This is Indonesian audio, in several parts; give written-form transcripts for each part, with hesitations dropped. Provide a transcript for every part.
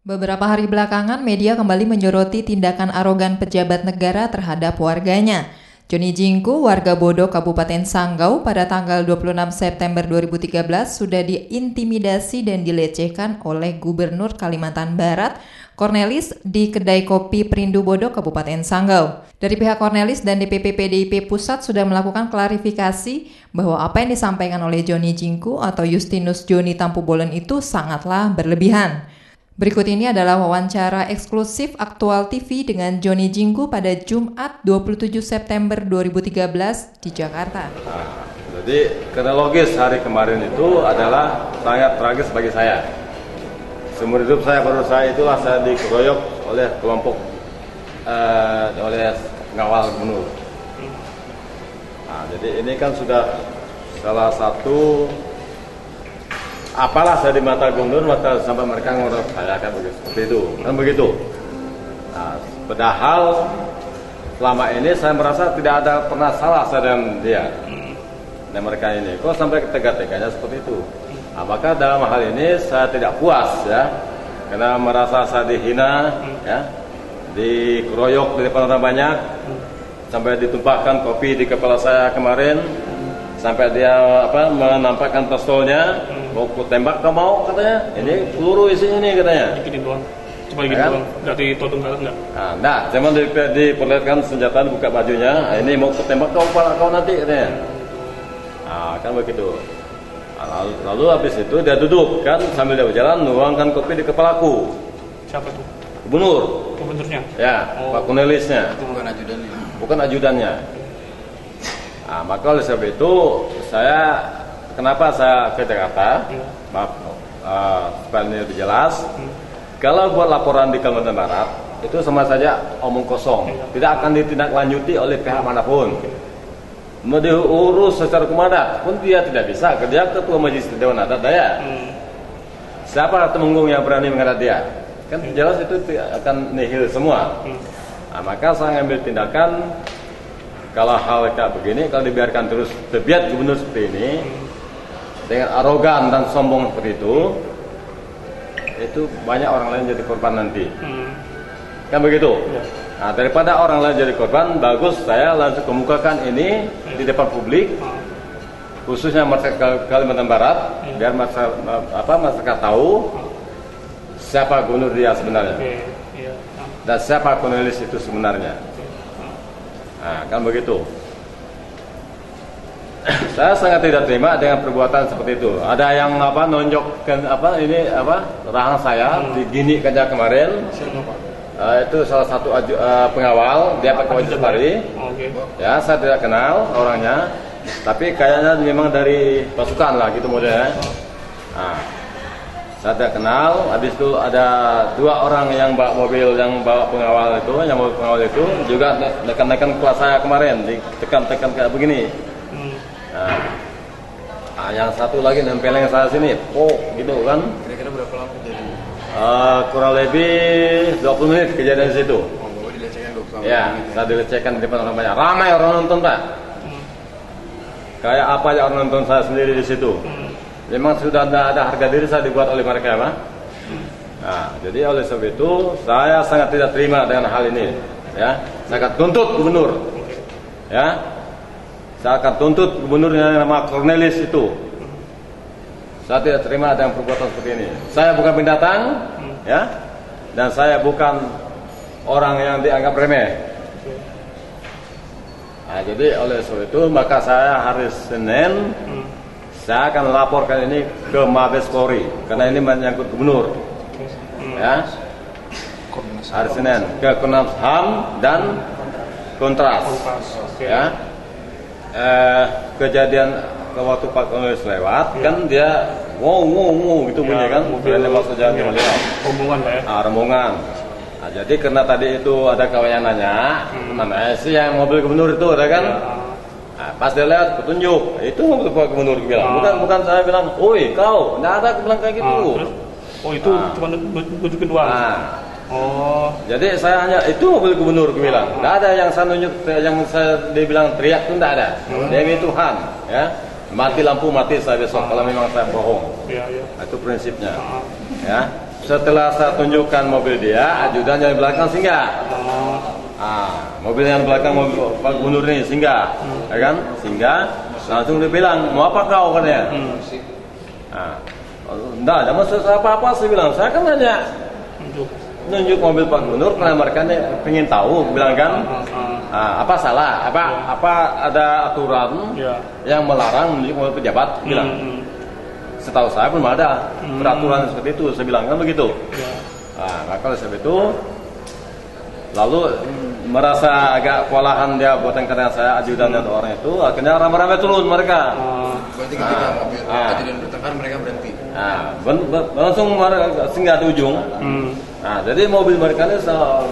Beberapa hari belakangan, media kembali menyoroti tindakan arogan pejabat negara terhadap warganya. Joni Jingku, warga Bodo, Kabupaten Sanggau, pada tanggal 26 September 2013 sudah diintimidasi dan dilecehkan oleh Gubernur Kalimantan Barat, Cornelis, di kedai kopi Perindu Bodo, Kabupaten Sanggau. Dari pihak Cornelis dan DPP PDIP Pusat sudah melakukan klarifikasi bahwa apa yang disampaikan oleh Joni Jingku atau Justinus Joni Tampu-Bolon itu sangatlah berlebihan. Berikut ini adalah wawancara eksklusif Aktual TV dengan Joni Jingku pada Jumat 27 September 2013 di Jakarta. Jadi kronologis hari kemarin itu adalah sangat tragis bagi saya. Seumur hidup saya baru itulah saya dikeroyok oleh kelompok oleh pengawal gubernur. Jadi ini kan sudah salah satu apalah saya di mata gubernur, mata sampai mereka ngorok saya kan begitu. Nah, padahal selama ini saya merasa tidak ada pernah salah saya dan dia dan mereka ini. Kok sampai tega-teganya seperti itu? Apakah dalam hal ini saya tidak puas ya, karena merasa saya dihina ya, dikeroyok di depan orang banyak, sampai ditumpahkan kopi di kepala saya kemarin. Sampai dia menampakkan pistolnya, mau ku tembak kau mau katanya, ini peluru isinya ini katanya. Gini doang, cuma gini doang, nggak ditodong nggak? Nggak, cuma diperlihatkan senjata, buka bajunya, ini mau ku tembak kau nanti katanya. Kan begitu. Lalu habis itu dia duduk kan sambil dia berjalan nuangkan kopi di kepalaku. Siapa tuh? Gubernur. Gubernurnya? Ya, Pak Cornelisnya. Bukan ajudannya. Bukan ajudannya. Maka oleh sebab itu kenapa saya ke Jakarta, maaf, supaya ini lebih jelas. Kalau buat laporan di Kalimantan Barat itu sama saja omong kosong, tidak akan ditindaklanjuti oleh pihak manapun. Mau diurus secara hukum adat pun dia tidak bisa, dia ketua majelis dewan adat daya. Siapa temenggung yang berani menghadap dia? Kan jelas itu akan nihil semua. Maka saya ngambil tindakan. Kalau hal kayak begini, kalau dibiarkan terus terbiat gubernur seperti ini dengan arogan dan sombong seperti itu banyak orang lain jadi korban nanti. Kan begitu? Ya. Nah, daripada orang lain jadi korban, bagus saya langsung kemukakan ini di depan publik, khususnya masyarakat Kalimantan Barat, biar masyarakat tahu siapa gubernur dia sebenarnya, dan siapa Cornelis itu sebenarnya. Kan begitu. Saya sangat tidak terima dengan perbuatan seperti itu. Ada yang nonjokkan rahang saya digini kerja kemarin. Itu salah satu pengawal, dia pakai baju safari. Ya, saya tidak kenal orangnya, tapi kayaknya memang dari pasukan lah gitu modelnya. Saya tidak kenal. Habis itu ada dua orang yang bawa mobil, yang bawa pengawal itu juga nekan-nekan kelas saya kemarin, ditekan-tekan kayak begini. Yang satu lagi nempeleng saya sini, gitu kan. Kira-kira berapa lama kejadian? Kurang lebih 20 menit kejadian di situ. Bapak dilecehkan 20 menit? Ya, saya dilecehkan di depan orang banyak. Ramai orang nonton, Pak. Kayak apa ya orang nonton saya sendiri di situ. Memang sudah ada harga diri saya dibuat oleh mereka, Pak. Jadi oleh sebab itu saya sangat tidak terima dengan hal ini. Ya, saya akan tuntut gubernur. Ya, saya akan tuntut gubernur yang nama Cornelis itu. Saya tidak terima dengan perbuatan seperti ini. Saya bukan pendatang, ya, dan saya bukan orang yang dianggap remeh. Jadi oleh sebab itu maka saya hari Senin saya akan laporkan ini ke Mabes Polri karena ini menyangkut gubernur. Ya. Hari Senin ke Komnas HAM dan Kontras. Ya. Kejadian waktu Pak Cornelis lewat kan dia wow gitu bunyi kan. Mobilnya masuk jalan lewat. Rombongan ya. Rombongan. Jadi karena tadi itu ada kawan yang nanya, mana sih yang mobil gubernur itu ada kan? Pas dia lihat petunjuk, itu mobil Pak Gubernur bilang, bukan saya bilang, oi kau, nggak ada bilang kayak gitu. Itu cuma nunjukin doang. Jadi saya hanya itu mobil gubernur bilang, nggak ada yang saya nunjuk, yang dia bilang teriak itu nggak ada. Demi Tuhan, ya, mati lampu mati saya besok kalau memang saya bohong. Itu prinsipnya, ya. setelah saya tunjukkan mobil dia, ajudan yang di belakang singgah. Mobil yang belakang mobil Pak Gubernur ini singgah, ya kan? Singgah, langsung dia bilang, mau apa kau katanya? Enggak, ada maksud apa-apa, saya bilang, saya kan hanya nunjuk mobil Pak Gubernur karena mereka pengen tahu, bilang kan, apa salah, apa ada aturan yang melarang menunjuk mobil pejabat, bilang. Setahu saya belum ada peraturan seperti itu, saya bilang kan begitu. Maka oleh sebab itu, lalu merasa agak kewalahan dia buatan karena saya ajudan atau orang itu, akhirnya ramai-ramai turun mereka. Berarti ketika mobil kejadian bertengkar mereka berhenti. Langsung singgah di ujung. Jadi mobil mereka ini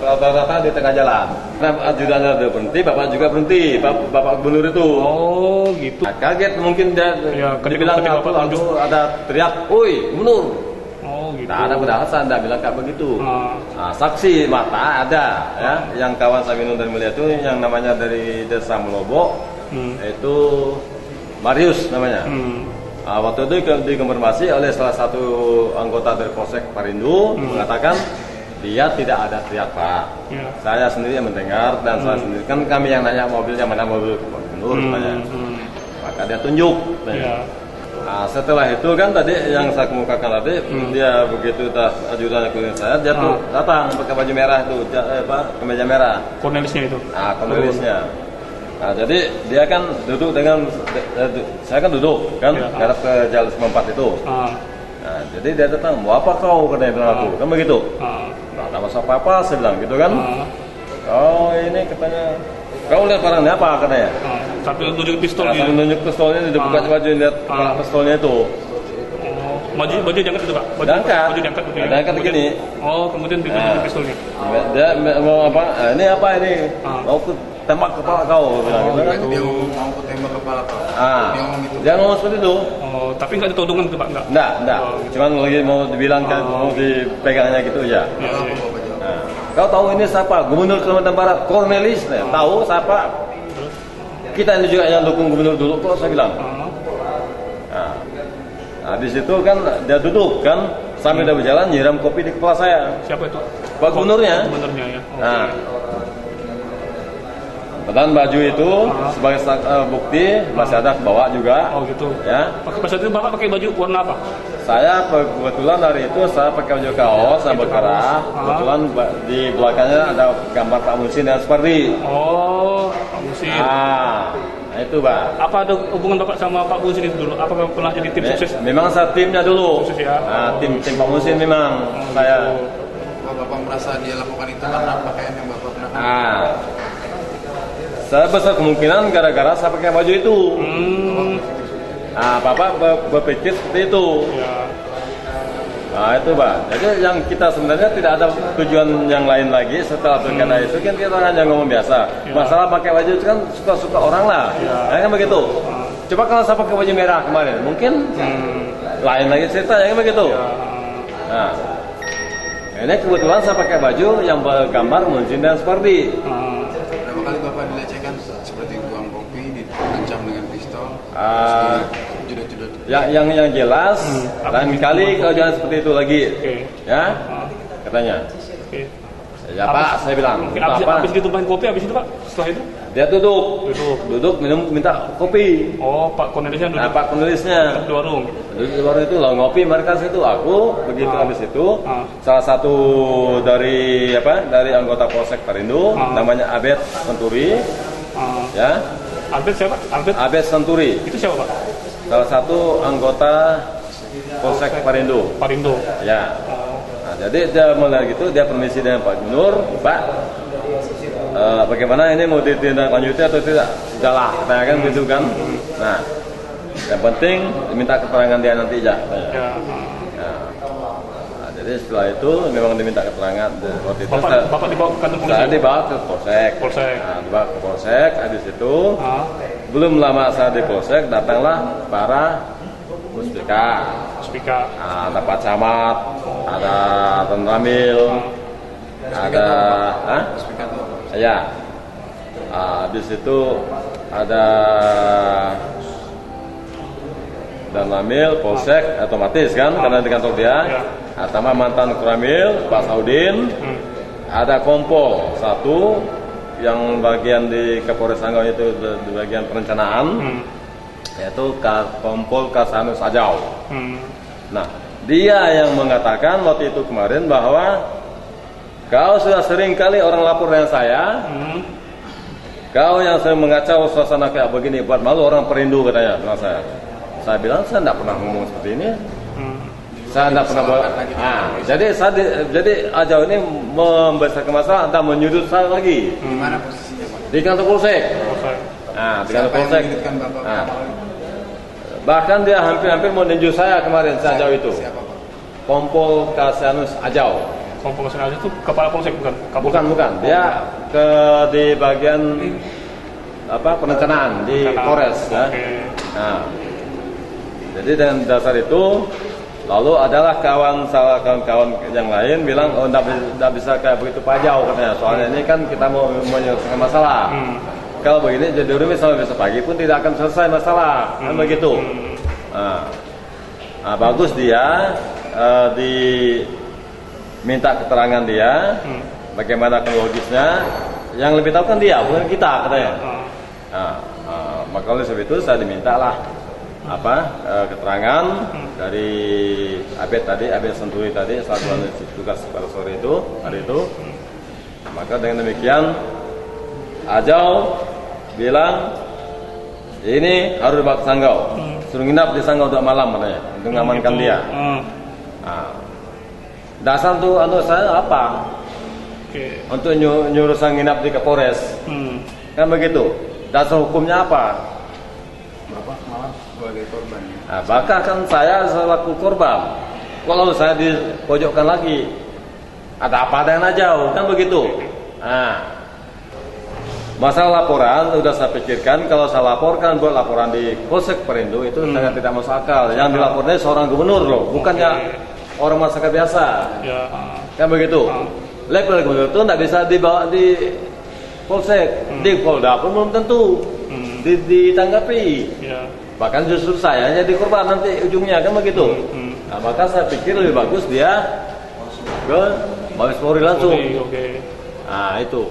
rata-rata di tengah jalan. Nah, ajudannya udah berhenti, bapak juga berhenti, bapak gubernur itu. Oh gitu. Kaget mungkin dia bilang aku ada teriak, "Woi, gubernur!" Oh gitu. Nah, ada padahal saya tidak bilang kayak begitu. Saksi mata ada, ya. Yang kawan saya minum dan melihat itu yang namanya dari Desa Melobo, itu Marius namanya. Waktu itu dikonfirmasi oleh salah satu anggota dari Polsek Parindo mengatakan dia tidak ada teriak Pak. Saya sendiri yang mendengar dan saya sendiri kan kami yang nanya mobil yang mana mobil gubernur tanya. Maka dia tunjuk. Setelah itu kan tadi yang saya kemukakan tadi dia begitu ajudan ke saya dia tuh datang pakai baju merah itu kemeja merah. Cornelisnya itu. Cornelisnya. Jadi dia kan duduk dengan saya kan duduk kan ngadap ke jalan 94 itu. Jadi dia datang, mau apa kau katanya bilang aku kan begitu. Nggak ada masalah apa saya bilang gitu kan. Oh ini katanya kau lihat barangnya apa katanya. Sambil nunjuk pistol gitu. Sambil nunjuk pistolnya dia buka baju lihat pistolnya itu. Baju diangkat itu Pak? Baju diangkat gitu ya? Diangkat begini. Kemudian ditunjuk pistolnya. Dia mau apa? Ini apa ini? Mau tembak kepala kau bilang gitu kan. Dia mau tembak kepala kau. Dia ngomong gitu. Dia ngomong seperti itu. Tapi nggak ditodongan gitu Pak? Enggak. Cuman lagi mau dibilang mau dipegangnya gitu aja. Kau tahu ini siapa? Gubernur Kalimantan Barat, Cornelis. Tahu siapa? Kita ini juga yang dukung gubernur dulu kok saya bilang. Di situ kan dia duduk kan sambil dia berjalan nyiram kopi di kepala saya. Siapa itu? Pak Gubernurnya. Gubernurnya ya. Dan baju itu sebagai bukti masih ada bawa juga. Oh gitu. Ya. Pas itu Bapak pakai baju warna apa? Saya kebetulan hari itu saya pakai baju kaos yang berkerah. Kebetulan di belakangnya ada gambar Pak Musin dan Supardi. Oh, Pak Musin. Nah itu Pak. Apa ada hubungan Bapak sama Pak Musin itu dulu? Apakah pernah jadi tim sukses? Memang saya timnya dulu. Sukses ya. Tim Pak Musin memang saya. Bapak merasa dia lakukan itu karena pakaian yang Bapak pernah. Saya besar kemungkinan gara-gara saya pakai baju itu. Bapak berpikir seperti itu. Itu Pak. Jadi yang kita sebenarnya tidak ada tujuan yang lain lagi setelah pilkada itu kan kita hanya ngomong biasa. Masalah pakai baju itu kan suka-suka orang lah. Kan begitu. Coba kalau saya pakai baju merah kemarin, mungkin lain lagi cerita yang begitu. Ini kebetulan saya pakai baju yang bergambar Musin dan Supardi. Berapa kali Bapak dilecehkan seperti tuang kopi, diancam dengan pistol? Yang jelas lain kali kalau jangan seperti itu lagi. Ya, katanya. Ya Pak, saya bilang. Habis ditumpahin kopi, habis itu Pak, setelah itu? Dia duduk minum minta kopi. Oh, Pak Cornelisnya duduk. Pak Cornelisnya di warung. Duduk di warung itu lah ngopi mereka situ. Aku begitu habis itu salah satu dari anggota Polsek Parindo namanya Abed Senturi. Ya. Abed siapa? Abed Senturi. Itu siapa Pak? Salah satu anggota Polsek Parindo. Ya. Jadi dia mulai gitu, dia permisi dengan Pak Gubernur, Pak, bagaimana ini mau ditindaklanjuti atau tidak? Sudahlah, kan gitu kan. Nah, yang penting diminta keterangan dia nanti aja. Jadi setelah itu memang diminta keterangan. Waktu itu Bapak dibawa ke kantor polisi? Saya dibawa ke Polsek. Dibawa ke Polsek, habis itu belum lama saya di Polsek, datanglah para Puspika. Ada Pak Camat, ada Tan Ramil, ada habis itu ada dan Lamil Polsek otomatis kan karena di kantor dia. Ya. Sama mantan Kuramil Pak Saudin. Ada kompol satu yang bagian di Kapolres Sanggau itu di bagian perencanaan, yaitu kompol Kasanus Ajau. Nah, dia yang mengatakan waktu itu kemarin bahwa kau sudah sering kali orang lapor dengan saya. Kau yang sering mengacau suasana kayak begini, buat malu orang Perindu katanya dengan saya. Saya bilang saya tidak pernah ngomong seperti ini. Saya tidak pernah bawa. Jadi Ajau ini membesarkan masalah, entah menyudut saya lagi. Di mana posisinya Pak? Di kantor Polsek. Nah, di kantor Siapa yang Polsek. menyudutkan Bapak? Nah, bahkan dia hampir mau ninju saya kemarin si Ajau itu. Siapa Pak? Kompol Kasanus Ajau. Kompol Kasanus itu kepala polsek bukan? Bukan. Dia di bagian perencanaan di Polres. Ya. Nah, jadi dengan dasar itu, lalu adalah kawan-kawan yang lain bilang, oh tidak bisa kayak begitu Pak Ajau katanya. Soalnya ini kan kita mau menyelesaikan masalah. Kalau begini jadi rumit sampai besok pagi pun tidak akan selesai masalah, kan begitu. Nah, bagus dia diminta keterangan dia, bagaimana logisnya. Yang lebih tahu kan dia, bukan kita katanya. Maka oleh sebab itu saya dimintalah keterangan dari Abed Senturi tadi, satuan tugas pada sore itu, hari itu. Maka dengan demikian Ajau bilang ini harus dibawa ke Sanggau, suruh nginap di Sanggau untuk malam katanya, untuk mengamankan dia. Dasar tuh untuk saya apa? Untuk nyuruh saya nginap di Kapolres, kan begitu. Dasar hukumnya apa? Bapak malah sebagai korban. Nah, bahkan kan saya selaku korban. Kalau saya dipojokkan lagi, ada apa dengan Ajau, kan begitu. Nah, masalah laporan sudah saya pikirkan. Kalau saya laporkan buat laporan di Polsek Perindu itu sangat tidak masuk akal. Yang dilapornya seorang gubernur loh, bukannya orang masyarakat biasa. Kan begitu. Level gubernur itu tidak bisa dibawa di Polsek, di Polda pun belum tentu ditanggapi. Bahkan justru saya jadi korban nanti ujungnya, kan begitu. Nah, maka saya pikir lebih bagus dia ke Mabes Polri langsung. Nah, itu.